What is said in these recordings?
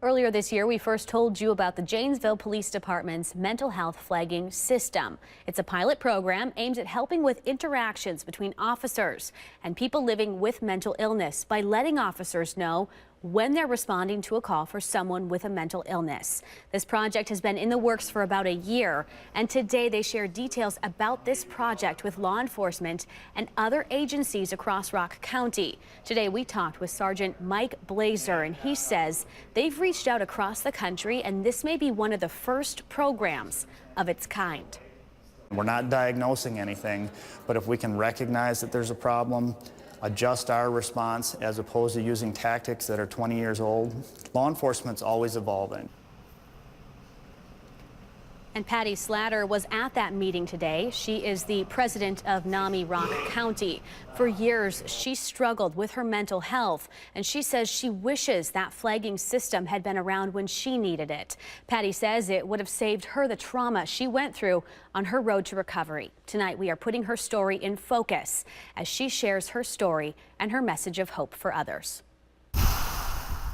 Earlier this year, we first told you about the Janesville Police Department's mental health flagging system. It's a pilot program aimed at helping with interactions between officers and people living with mental illness by letting officers know when they're responding to a call for someone with a mental illness. This project has been in the works for about a year, and today they share details about this project with law enforcement and other agencies across Rock County. Today we talked with Sergeant Mike Blazer, and he says they've reached out across the country, and this may be one of the first programs of its kind. We're not diagnosing anything, but if we can recognize that there's a problem, adjust our response as opposed to using tactics that are 20 years old. Law enforcement's always evolving. And Patty Slatter was at that meeting today. She is the president of NAMI Rock County. For years, she struggled with her mental health, and she says she wishes that flagging system had been around when she needed it. Patty says it would have saved her the trauma she went through on her road to recovery. Tonight, we are putting her story in focus as she shares her story and her message of hope for others.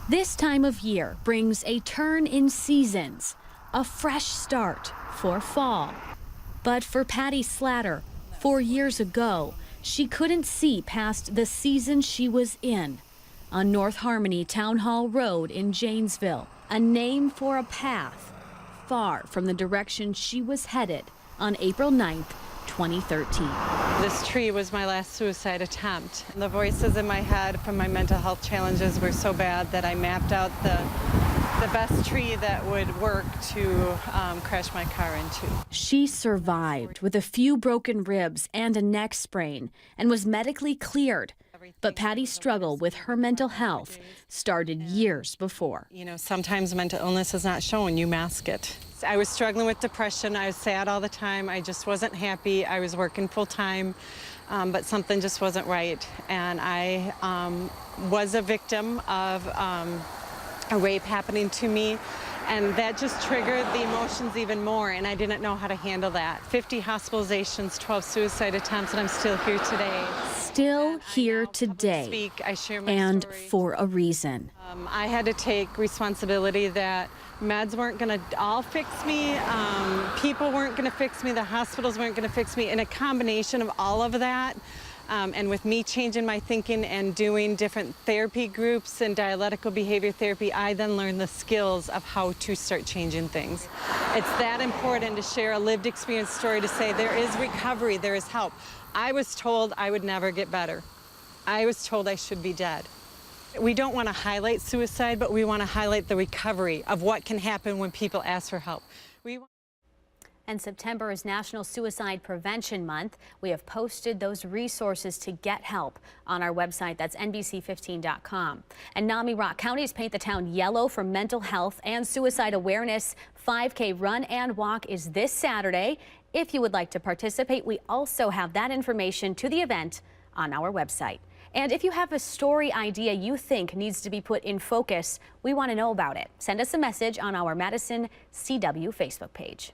This time of year brings a turn in seasons. A fresh start for fall. But for Patty Slatter, 4 years ago, she couldn't see past the season she was in. On North Harmony Town Hall Road in Janesville, a name for a path far from the direction she was headed on April 9th, 2013. This tree was my last suicide attempt. The voices in my head from my mental health challenges were so bad that I mapped out the best tree that would work to crash my car into. She survived with a few broken ribs and a neck sprain and was medically cleared. But Patty's struggle with her mental health started years before. You know, sometimes mental illness is not shown, you mask it. I was struggling with depression. I was sad all the time. I just wasn't happy. I was working full time, but something just wasn't right. And I was a victim of a rape happening to me, and that just triggered the emotions even more, and I didn't know how to handle that. 50 hospitalizations, 12 suicide attempts, and I'm still here today. Still here today, I share my and story. for a reason. I had to take responsibility that meds weren't going to all fix me, people weren't going to fix me, the hospitals weren't going to fix me, and a combination of all of that. And with me changing my thinking and doing different therapy groups and dialectical behavior therapy, I then learned the skills of how to start changing things. It's that important to share a lived experience story to say there is recovery, there is help. I was told I would never get better. I was told I should be dead. We don't want to highlight suicide, but we want to highlight the recovery of what can happen when people ask for help. And September is National Suicide Prevention Month. We have posted those resources to get help on our website. That's NBC15.com. And NAMI Rock County's Paint the Town Yellow for mental health and suicide awareness 5K run and walk is this Saturday. If you would like to participate, we also have that information to the event on our website. And if you have a story idea you think needs to be put in focus, we want to know about it. Send us a message on our Madison CW Facebook page.